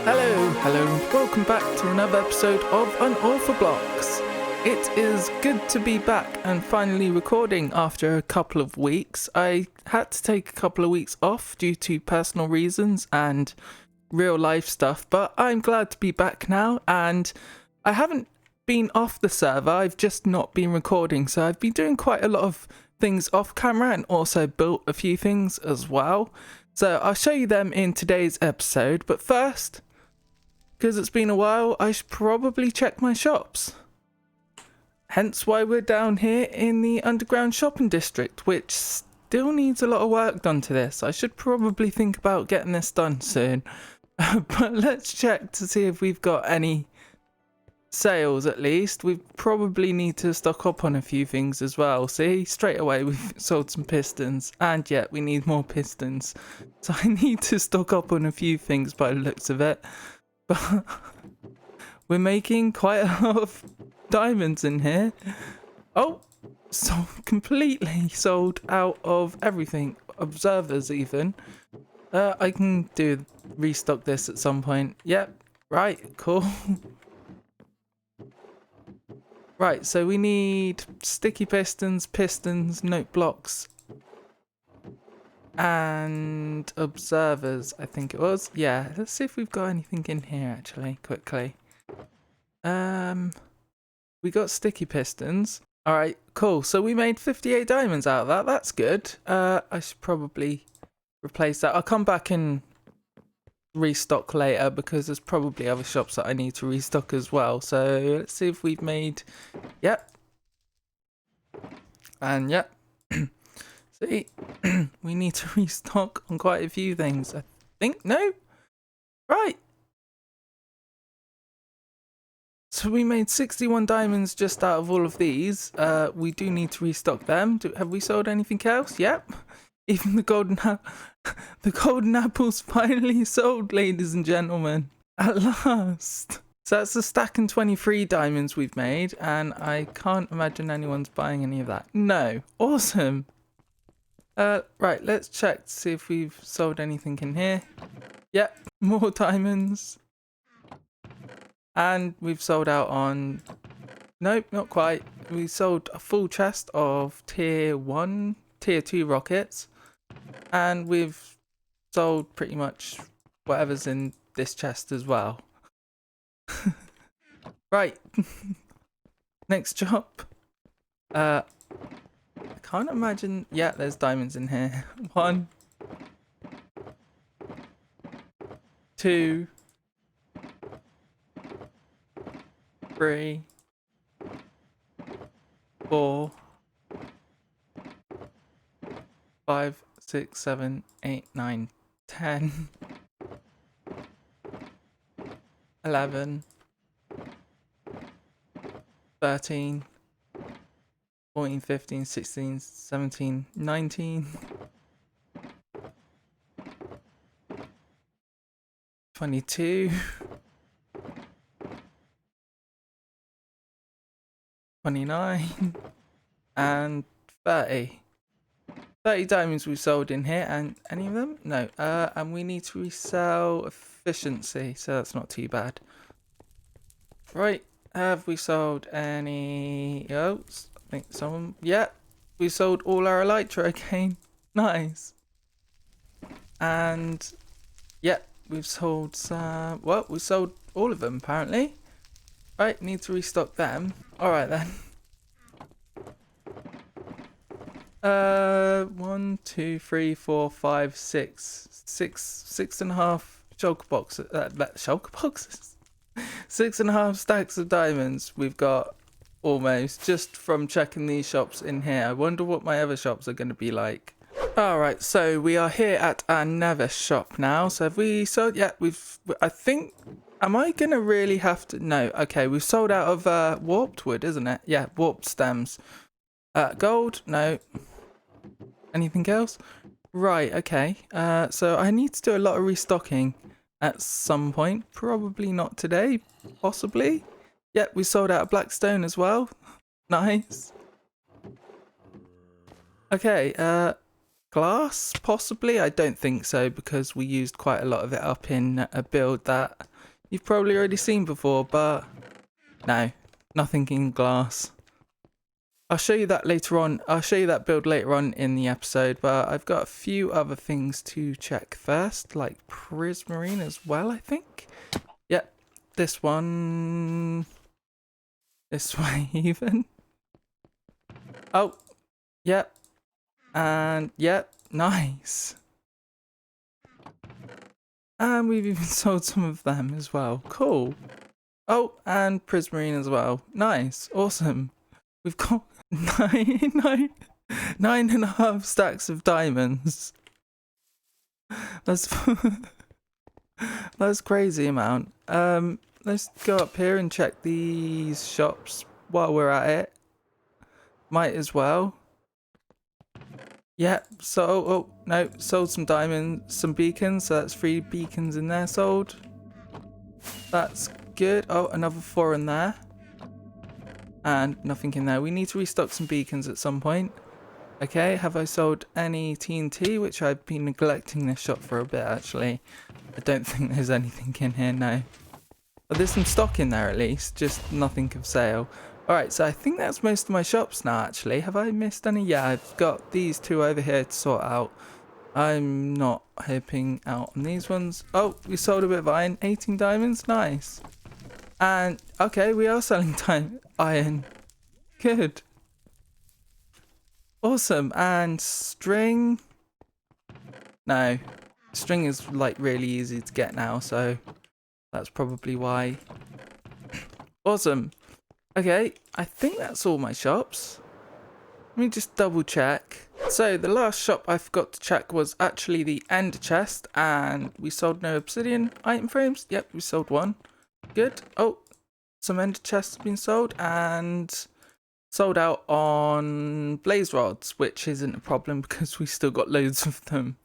Hello, and welcome back to another episode of UnorthoBlocks. It is good to be back and finally recording after a couple of weeks. I had to take a couple of weeks off due to personal reasons and real life stuff, but I'm glad to be back now, and I haven't been off the server, I've just not been recording, so I've been doing quite a lot of things off camera and also built a few things as well. So I'll show you them in today's episode, but first, because it's been a while, I should probably check my shops. Hence why we're down here in the underground shopping district, which still needs a lot of work done to this. I should probably think about getting this done soon. But let's check to see if we've got any sales at least. We probably need to stock up on a few things as well. See, straight away we've sold some pistons, and yet we need more pistons. So I need to stock up on a few things by the looks of it. But we're making quite a lot of diamonds in here. Oh, so completely sold out of everything. Observers even. I can restock this at some point. Yep, right, cool. Right, so we need sticky pistons, note blocks, and observers, I think it was. Yeah, let's see if we've got anything in here actually, quickly. We got sticky pistons. Alright, cool. So we made 58 diamonds out of that. That's good. I should probably replace that. I'll come back and restock later because there's probably other shops that I need to restock as well. So let's see if we've made... Yep. And yep. See, we need to restock on quite a few things. I think, no? Right. So we made 61 diamonds just out of all of these. We do need to restock them. Have we sold anything else? Yep. Even the golden apple's finally sold, ladies and gentlemen. At last. So that's a stack and 23 diamonds we've made, and I can't imagine anyone's buying any of that. No. Awesome. Right, let's check to see if we've sold anything in here. Yep, more diamonds. And we've sold out on... Nope, not quite. We sold a full chest of tier 1, tier 2 rockets. And we've sold pretty much whatever's in this chest as well. Right. Next shop. I can't imagine... Yeah, there's diamonds in here. 1, 2, 3, 4, 5, 6, 7, 8, 9, 10, 11, 13, 14, 15, 16, 17, 19, 22, 29, and 30. 30 diamonds we've sold in here, and any of them? No. And we need to resell efficiency, so that's not too bad. Right, have we sold any... Oh, I think someone... Yeah, we sold all our elytra again. Nice. And, yeah, we've sold some... Well, we sold all of them, apparently. Right, need to restock them. Alright then. 1, 2, 3, 4, 5, 6. 6.5 shulker boxes. Shulker boxes? 6.5 stacks of diamonds we've got almost just from checking these shops in here. I wonder what my other shops are going to be like. Alright, so we are here at our nether shop now. So have we sold? Yeah, I think... Am I going to really have to... No, okay, we've sold out of warped wood, isn't it? Yeah, warped stems. Gold? No. Anything else? Right, okay. So I need to do a lot of restocking at some point. Probably not today. Possibly. Yeah, we sold out of blackstone as well. Nice. Okay, glass? Possibly. I don't think so because we used quite a lot of it up in a build that you've probably already seen before, but no, nothing in glass. I'll show you that later on. I'll show you that build later on in the episode, but I've got a few other things to check first, like prismarine as well, I think. Yep, this one. This way even. Oh, yep. And yep, nice. And we've even sold some of them as well. Cool. Oh, and prismarine as well. Nice, awesome. We've got 9.5 stacks of diamonds. That's that's crazy amount. Let's go up here and check these shops while we're at it. Might as well. Yep. So oh no, sold some diamonds, some beacons. So that's 3 beacons in there sold. That's good. Oh, another 4 in there. And nothing in there. We need to restock some beacons at some point. Okay, have I sold any TNT? Which I've been neglecting this shop for a bit actually. I don't think there's anything in here, no. But there's some stock in there at least, just nothing of sale. Alright, so I think that's most of my shops now actually. Have I missed any? Yeah, I've got these 2 over here to sort out. I'm not hoping out on these ones. Oh, we sold a bit of iron. 18 diamonds, nice. And okay, we are selling iron. Good. Awesome. And string. No. String is like really easy to get now, so that's probably why. Awesome. Okay, I think that's all my shops. Let me just double check. So the last shop I forgot to check was actually the ender chest, and we sold no obsidian item frames. Yep, we sold 1. Good. Oh, some ender chests have been sold and sold out on blaze rods, which isn't a problem because we still got loads of them.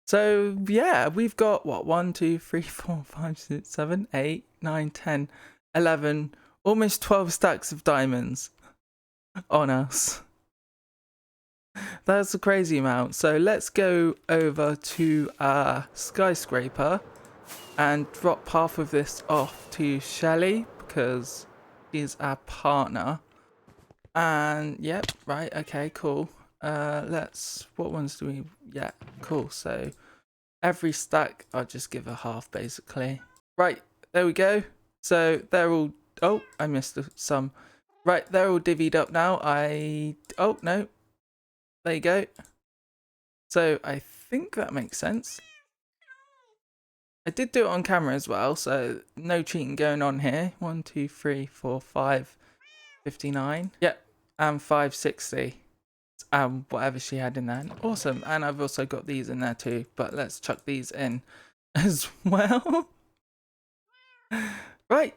So yeah, we've got what, 1, 2, 3, 4, 5, 6, 7, 8, 9, 10, 11, almost 12 stacks of diamonds on us. That's a crazy amount. So let's go over to our skyscraper and drop half of this off to Shelly because she's our partner. And yep, right, okay, cool. What ones do we, yeah, cool. So every stack I'll just give a half basically. Right, there we go. So they're all, oh, I missed some. Right, they're all divvied up now. Oh no, there you go. So I think that makes sense. I did do it on camera as well, so no cheating going on here. 1, 2, 3, 4, 5, 59. Yep, and 560. Whatever she had in there. Awesome. And I've also got these in there too, but let's chuck these in as well. Right.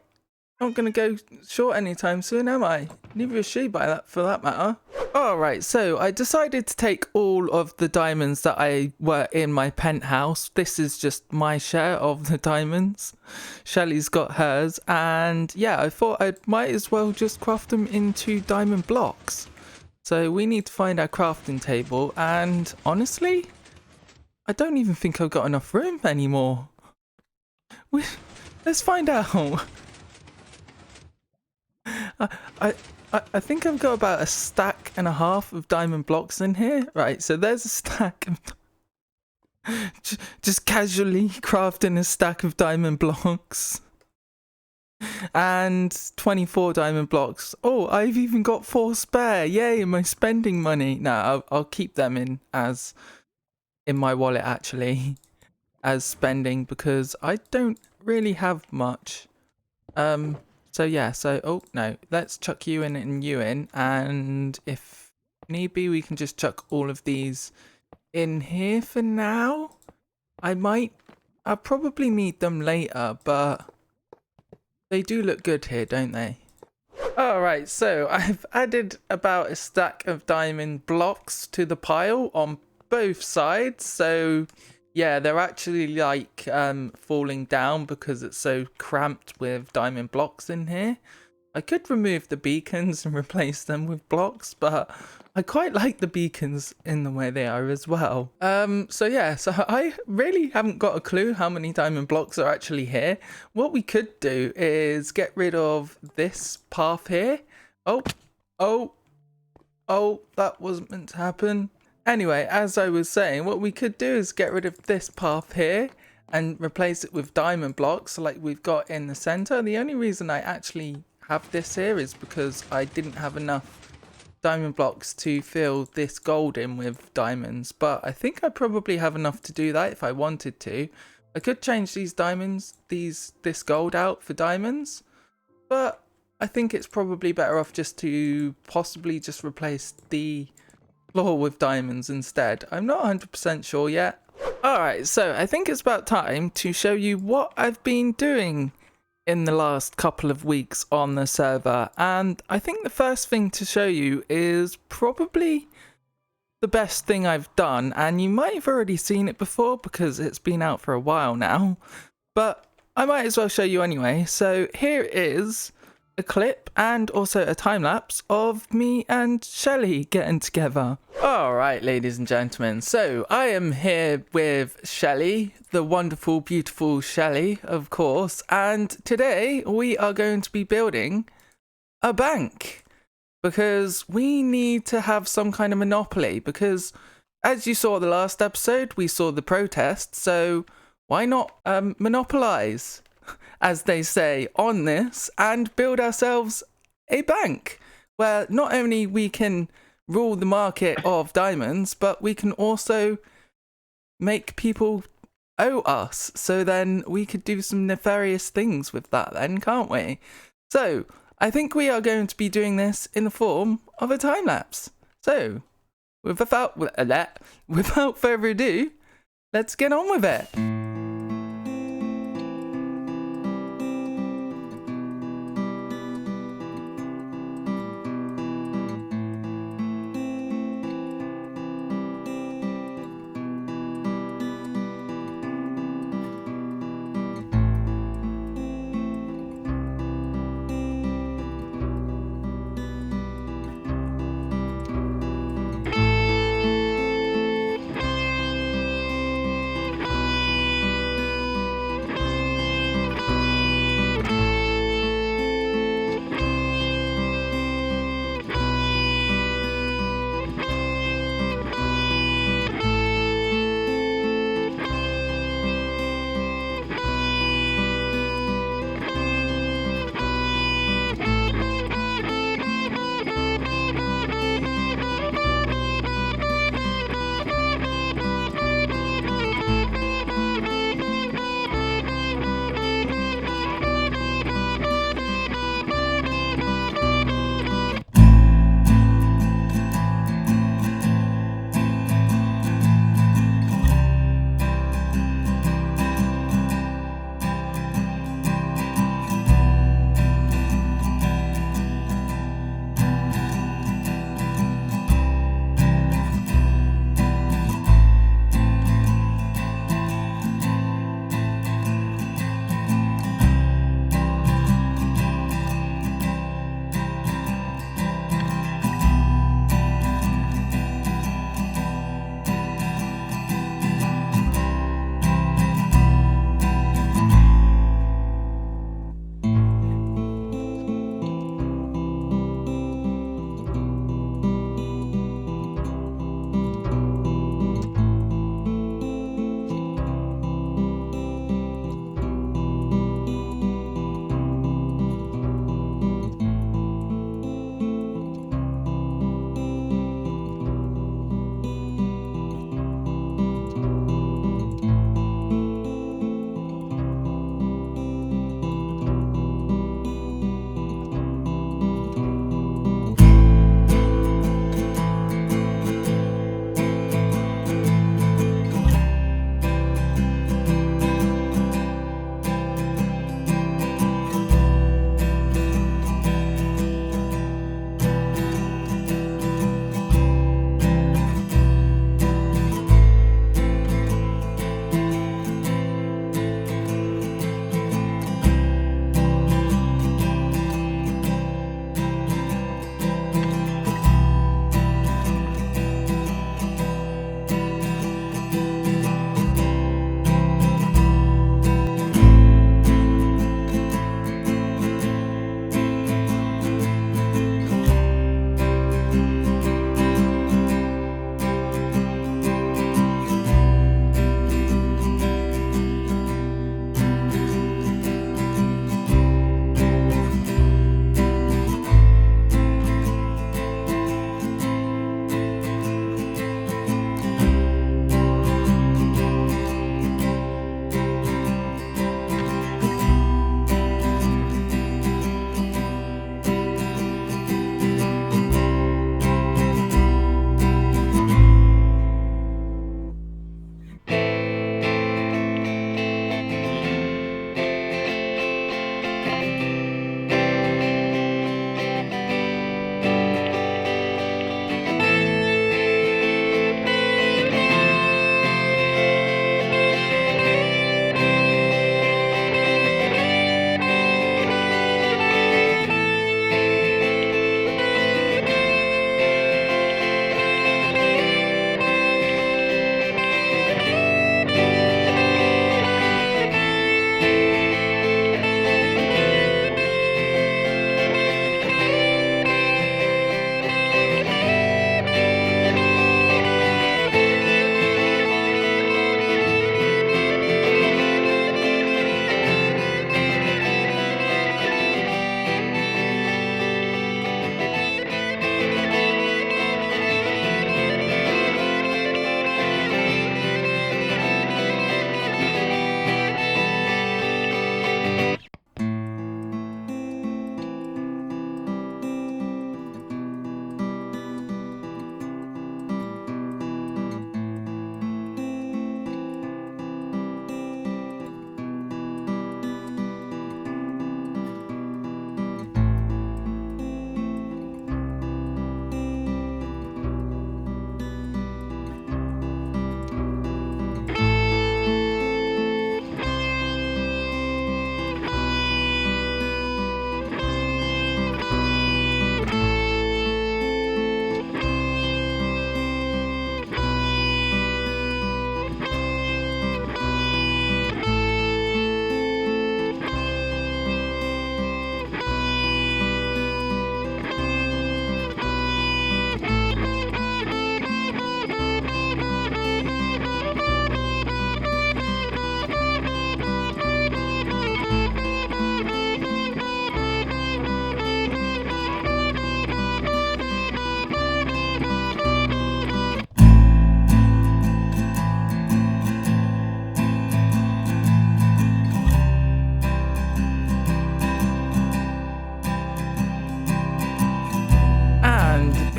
Not going to go short anytime soon, am I? Neither is she, for that matter. Alright, so I decided to take all of the diamonds that were in my penthouse. This is just my share of the diamonds. Shelly's got hers. And yeah, I thought I might as well just craft them into diamond blocks. So we need to find our crafting table. And honestly, I don't even think I've got enough room anymore. Let's find out. I think I've got about 1.5 stacks of diamond blocks in here. Right, so there's a stack of just casually crafting a stack of diamond blocks. And 24 diamond blocks. Oh, I've even got 4 spare. Yay, my spending money. No, I'll keep them in my wallet actually as spending because I don't really have much. So yeah, oh no, let's chuck you in and you in, and if need be we can just chuck all of these in here for now. I'll probably need them later, but they do look good here, don't they? Alright, so I've added about 1 stack of diamond blocks to the pile on both sides, so yeah, they're actually like falling down because it's so cramped with diamond blocks in here. I could remove the beacons and replace them with blocks, but I quite like the beacons in the way they are as well. So yeah, so I really haven't got a clue how many diamond blocks are actually here. What we could do is get rid of this path here. Oh, that wasn't meant to happen. Anyway, as I was saying, what we could do is get rid of this path here and replace it with diamond blocks like we've got in the center. The only reason I actually have this here is because I didn't have enough diamond blocks to fill this gold in with diamonds, but I think I probably have enough to do that if I wanted to. I could change these diamonds, this gold out for diamonds, but I think it's probably better off just to possibly just replace the floor with diamonds instead. I'm not 100% sure yet. Alright, so I think it's about time to show you what I've been doing in the last couple of weeks on the server, and I think the first thing to show you is probably the best thing I've done, and you might have already seen it before because it's been out for a while now, but I might as well show you anyway. So here is a clip and also a time lapse of me and Shelly getting together. Alright, ladies and gentlemen, so I am here with Shelly, the wonderful, beautiful Shelly, of course, and today we are going to be building a bank because we need to have some kind of monopoly, because as you saw the last episode, we saw the protest, so why not monopolize, as they say, on this and build ourselves a bank where not only we can rule the market of diamonds, but we can also make people owe us. So then we could do some nefarious things with that then, can't we? So I think we are going to be doing this in the form of a time lapse. So without further ado, let's get on with it.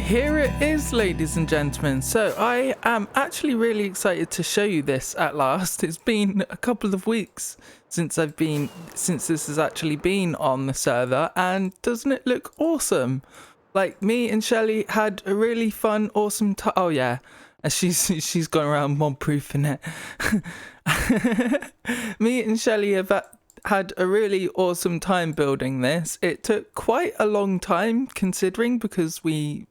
Here it is, ladies and gentlemen. So I am actually really excited to show you this at last. It's been a couple of weeks since this has actually been on the server, and doesn't it look awesome? Like, me and Shelly had a really fun, awesome time. Oh yeah, she's gone around mob proofing it. Me and Shelly have had a really awesome time building this. It took quite a long time considering, because we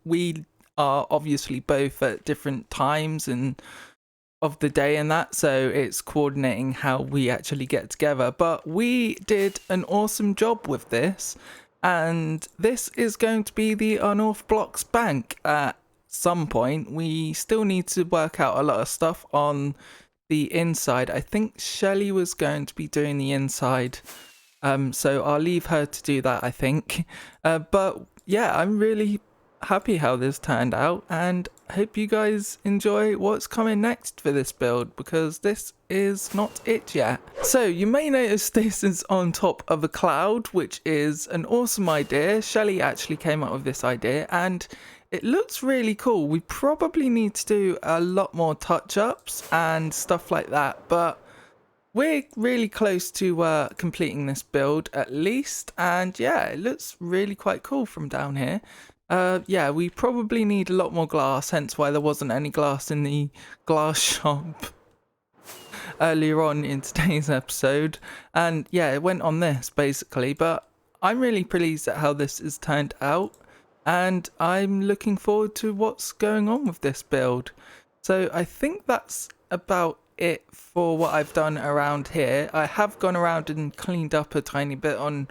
are obviously both at different times and of the day and that, so it's coordinating how we actually get together. But we did an awesome job with this, and this is going to be the UnorthoBlocks bank at some point. We still need to work out a lot of stuff on the inside. I think Shelly was going to be doing the inside, so I'll leave her to do that, I think. But yeah, I'm really happy how this turned out, and hope you guys enjoy what's coming next for this build, because this is not it yet. So you may notice this is on top of a cloud, which is an awesome idea. Shelly actually came up with this idea, and it looks really cool. We probably need to do a lot more touch-ups and stuff like that, but we're really close to completing this build at least, and yeah, it looks really quite cool from down here. Yeah, we probably need a lot more glass, hence why there wasn't any glass in the glass shop earlier on in today's episode. And yeah, it went on this basically, but I'm really pleased at how this has turned out, and I'm looking forward to what's going on with this build. So I think that's about it for what I've done around here. I have gone around and cleaned up a tiny bit on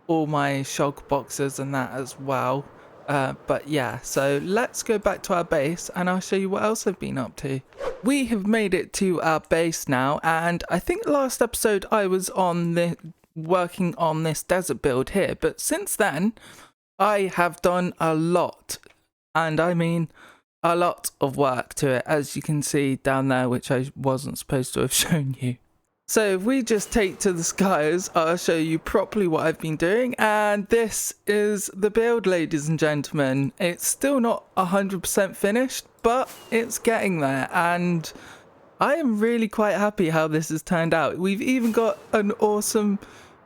all my shulk boxes and that as well. But yeah, so let's go back to our base and I'll show you what else I've been up to. We have made it to our base now, and I think last episode I was working on this desert build here, but since then I have done a lot, and I mean a lot of work to it, as you can see down there, which I wasn't supposed to have shown you. So if we just take to the skies, I'll show you properly what I've been doing, and this is the build, ladies and gentlemen. It's still not 100% finished, but it's getting there, and I am really quite happy how this has turned out. We've even got an awesome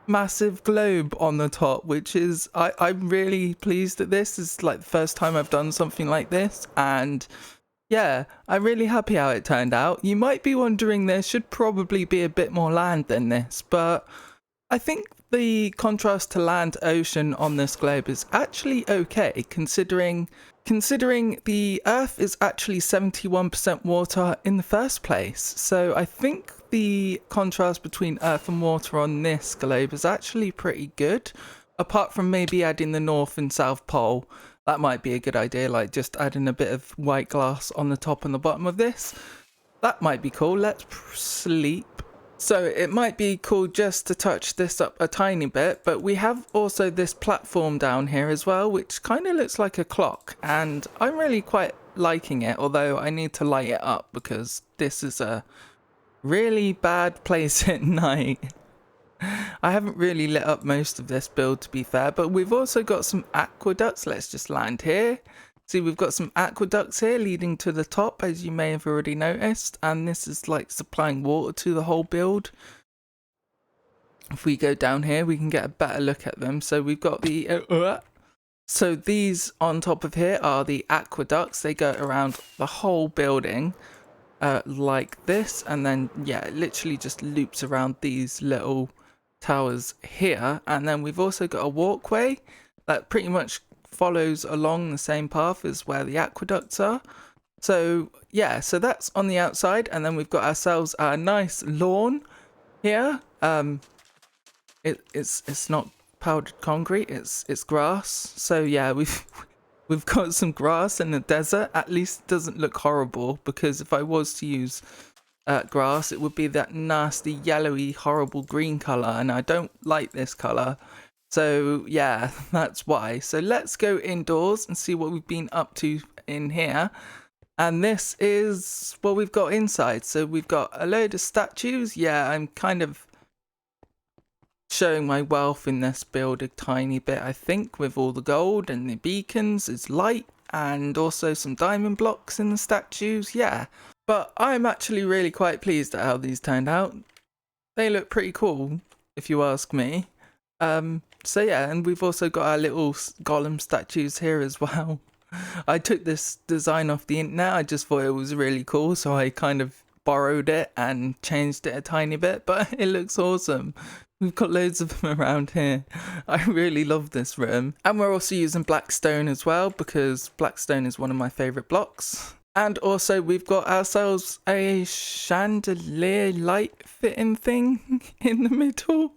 massive globe on the top, which is I'm really pleased at this. It's like the first time I've done something like this, and yeah, I'm really happy how it turned out. You might be wondering, there should probably be a bit more land than this, but I think the contrast to land ocean on this globe is actually okay, considering the Earth is actually 71% water in the first place. So I think the contrast between Earth and water on this globe is actually pretty good, apart from maybe adding the North and South Pole. That might be a good idea, like just adding a bit of white glass on the top and the bottom of this. That might be cool. Let's sleep. So it might be cool just to touch this up a tiny bit, but we have also this platform down here as well, which kind of looks like a clock, and I'm really quite liking it, although I need to light it up because this is a really bad place at night. I haven't really lit up most of this build, to be fair, but we've also got some aqueducts. Let's just land here. See, we've got some aqueducts here leading to the top, as you may have already noticed, and this is like supplying water to the whole build. If we go down here, we can get a better look at them. So we've got the so these on top of here are the aqueducts. They go around the whole building like this, and then yeah, it literally just loops around these little towers here. And then we've also got a walkway that pretty much follows along the same path as where the aqueducts are. So yeah, so that's on the outside, and then we've got ourselves a nice lawn here. It's not powdered concrete, it's grass. So yeah, we've got some grass in the desert. At least it doesn't look horrible, because if I was to use grass, it would be that nasty yellowy horrible green color, and I don't like this color. So yeah, that's why. So let's go indoors and see what we've been up to in here. And this is what we've got inside. So we've got a load of statues. Yeah, I'm kind of showing my wealth in this build a tiny bit, I think, with all the gold and the beacons. It's light and also some diamond blocks in the statues, yeah. But I'm actually really quite pleased at how these turned out. They look pretty cool, if you ask me. So yeah, and we've also got our little golem statues here as well. I took this design off the internet, I just thought it was really cool, so I kind of borrowed it and changed it a tiny bit, but it looks awesome. We've got loads of them around here. I really love this room. And we're also using black stone as well, because black stone is one of my favourite blocks. And also we've got ourselves a chandelier light fitting thing in the middle,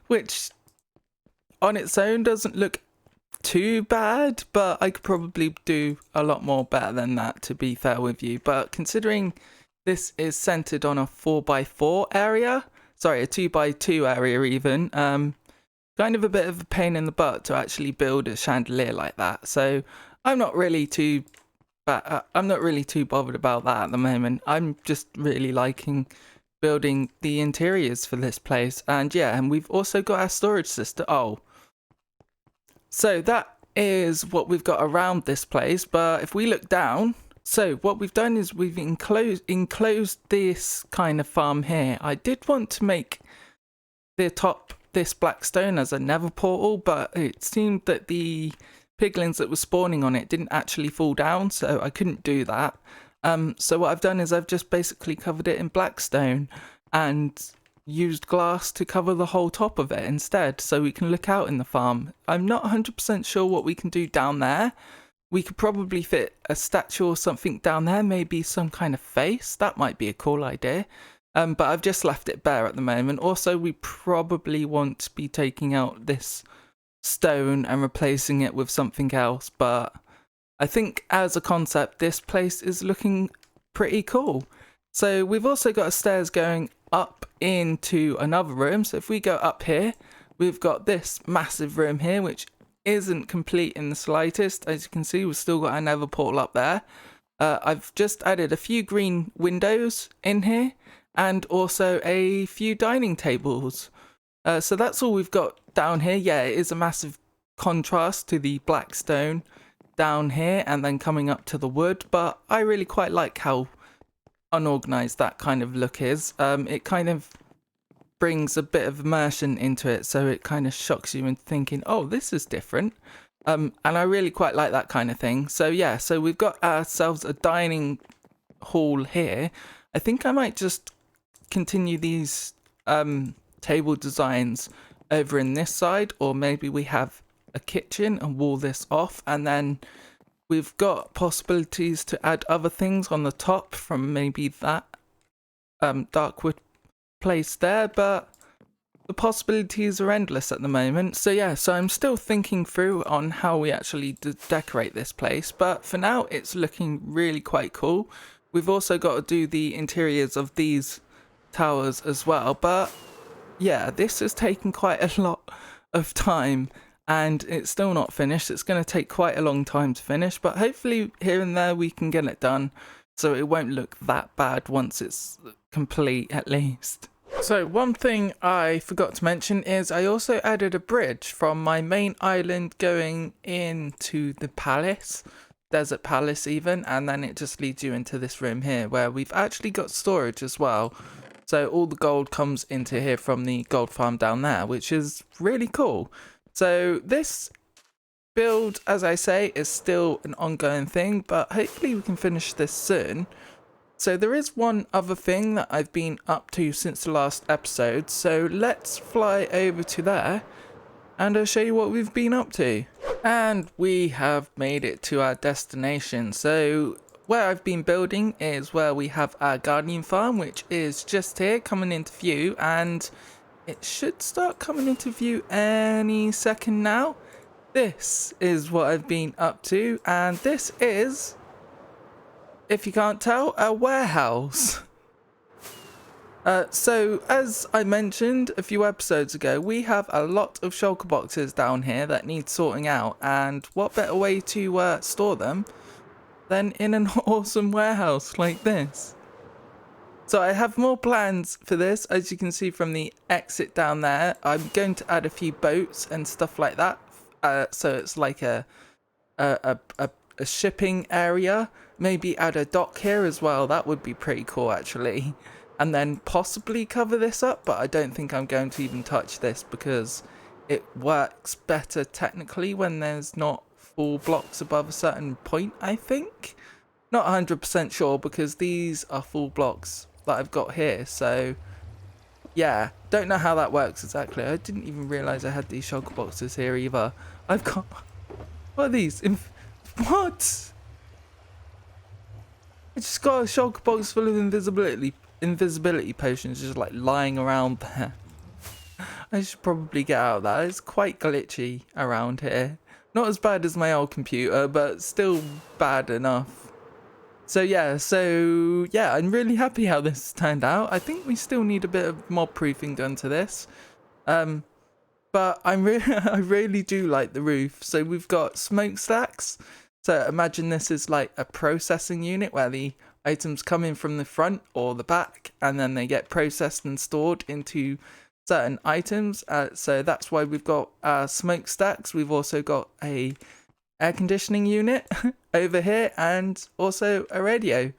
which on its own doesn't look too bad, but I could probably do a lot more better than that, to be fair with you. But considering this is centered on a 4x4 area, sorry, a 2x2 area even, kind of a bit of a pain in the butt to actually build a chandelier like that. So I'm not really too bothered about that at the moment. I'm just really liking building the interiors for this place. And yeah, and we've also got our storage system. So that is what we've got around this place. But if we look down, so what we've done is we've enclosed this kind of farm here. I did want to make the top, this black stone, as a nether portal, but it seemed that the piglins that were spawning on it didn't actually fall down, so I couldn't do that. So what I've done is I've just basically covered it in black stone and used glass to cover the whole top of it instead, so we can look out in the farm. I'm not 100% sure what we can do down there. We could probably fit a statue or something down there, maybe some kind of face. That might be a cool idea. But I've just left it bare at the moment. Also, we probably want to be taking out this stone and replacing it with something else, but I think as a concept this place is looking pretty cool. So we've also got stairs going up into another room. So if we go up here, we've got this massive room here which isn't complete in the slightest. As you can see, we've still got our nether portal up there. I've just added a few green windows in here and also a few dining tables. So that's all we've got down here. Yeah, it is a massive contrast to the black stone down here and then coming up to the wood, but I really quite like how unorganized that kind of look is. It kind of brings a bit of immersion into it, so it kind of shocks you into thinking, oh, this is different. And I really quite like that kind of thing. So yeah, so we've got ourselves a dining hall here. I think I might just continue these table designs over in this side, or maybe we have a kitchen and wall this off, and then we've got possibilities to add other things on the top from maybe that dark wood place there, but the possibilities are endless at the moment. So yeah, so I'm still thinking through on how we actually decorate this place, but for now it's looking really quite cool. We've also got to do the interiors of these towers as well, but yeah, this has taken quite a lot of time and it's still not finished. It's going to take quite a long time to finish, but hopefully here and there we can get it done so it won't look that bad once it's complete at least. So one thing I forgot to mention is I also added a bridge from my main island going into the palace, desert palace even, and then it just leads you into this room here where we've actually got storage as well. So all the gold comes into here from the gold farm down there, which is really cool. So this build, as I say, is still an ongoing thing, but hopefully we can finish this soon. So there is one other thing that I've been up to since the last episode, so let's fly over to there and I'll show you what we've been up to. And we have made it to our destination. So where I've been building is where we have our guardian farm, which is just here coming into view, and it should start coming into view any second now. This is what I've been up to, and this is, if you can't tell, a warehouse. So as I mentioned a few episodes ago, we have a lot of shulker boxes down here that need sorting out, and what better way to store them than in an awesome warehouse like this. So I have more plans for this, as you can see from the exit down there. I'm going to add a few boats and stuff like that, so it's like a a shipping area. Maybe add a dock here as well. That would be pretty cool, actually. And then possibly cover this up, but I don't think I'm going to even touch this because it works better technically when there's not full blocks above a certain point, I think. Not 100% sure because these are full blocks that I've got here, so yeah, don't know how that works exactly. I didn't even realise I had these shulker boxes here either. I've got... What are these? What? I just got a shulker box full of invisibility potions just like lying around there. I should probably get out of that. It's quite glitchy around here. Not as bad as my old computer, but still bad enough. So yeah, I'm really happy how this turned out. I think we still need a bit of mob proofing done to this. But I really do like the roof. So we've got smokestacks. So imagine this is like a processing unit where the items come in from the front or the back and then they get processed and stored into certain items. So that's why we've got smokestacks. We've also got a air conditioning unit over here and also a radio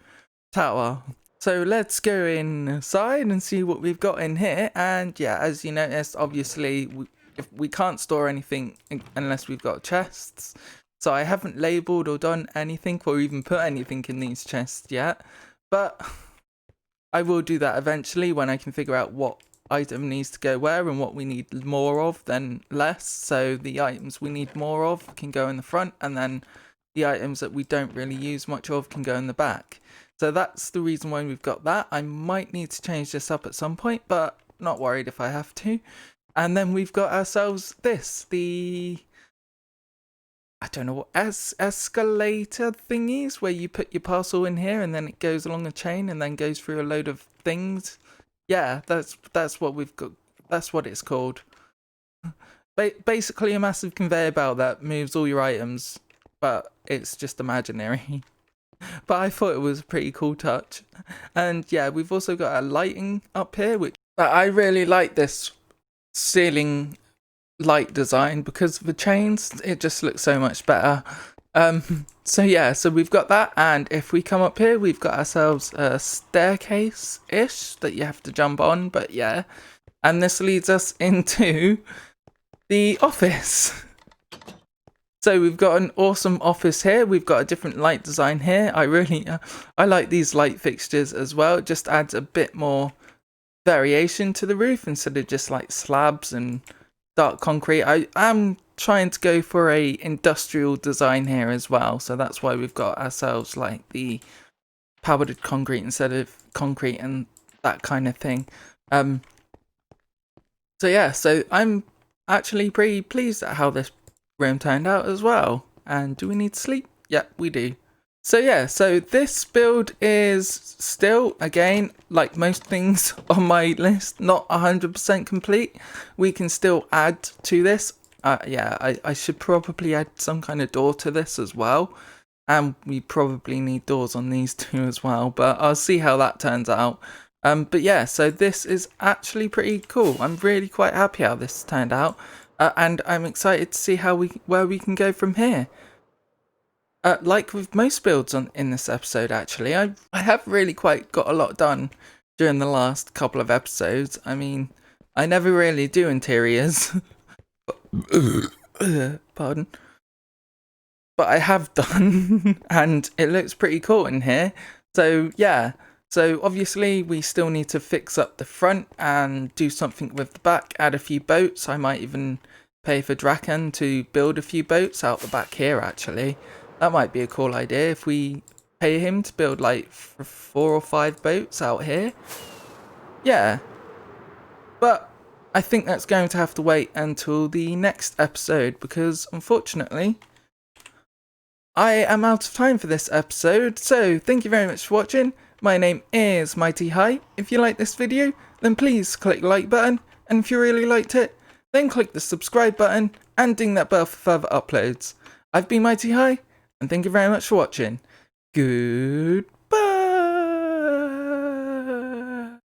tower. So let's go inside and see what we've got in here. And yeah, as you noticed, obviously we can't store anything unless we've got chests. So I haven't labelled or done anything or even put anything in these chests yet. But I will do that eventually when I can figure out what item needs to go where and what we need more of than less. So the items we need more of can go in the front, and then the items that we don't really use much of can go in the back. So that's the reason why we've got that. I might need to change this up at some point, but not worried if I have to. And then we've got ourselves this, I don't know what escalator thingies where you put your parcel in here and then it goes along a chain and then goes through a load of things. Yeah, that's what we've got. That's what it's called. Basically a massive conveyor belt that moves all your items, but it's just imaginary. But I thought it was a pretty cool touch. And yeah, we've also got a lighting up here, which I really like this ceiling light design because of the chains. It just looks so much better. So yeah, so we've got that, and if we come up here, we've got ourselves a staircase-ish that you have to jump on, but yeah. And this leads us into the office. So we've got an awesome office here. We've got a different light design here. I like these light fixtures as well. It just adds a bit more variation to the roof instead of just like slabs and dark concrete. I am trying to go for a industrial design here as well, so that's why we've got ourselves like the powdered concrete instead of concrete and that kind of thing. So yeah, so I'm actually pretty pleased at how this room turned out as well. And do we need to sleep? Yeah, we do. So yeah, so this build is still, again, like most things on my list, not 100% complete. We can still add to this. Yeah, I should probably add some kind of door to this as well. And we probably need doors on these two as well, but I'll see how that turns out. But yeah, so this is actually pretty cool. I'm really quite happy how this turned out. And I'm excited to see where we can go from here. Like with most builds in this episode, actually, I have really quite got a lot done during the last couple of episodes. I mean, I never really do interiors. Pardon. But I have done, and it looks pretty cool in here. So yeah, so obviously we still need to fix up the front and do something with the back, add a few boats. I might even pay for Draken to build a few boats out the back here, actually. That might be a cool idea if we pay him to build like 4 or 5 boats out here. Yeah. But I think that's going to have to wait until the next episode because unfortunately I am out of time for this episode. So thank you very much for watching. My name is MightyHIgh. If you like this video, then please click the like button. And if you really liked it, then click the subscribe button and ding that bell for further uploads. I've been MightyHIgh. And thank you very much for watching. Goodbye.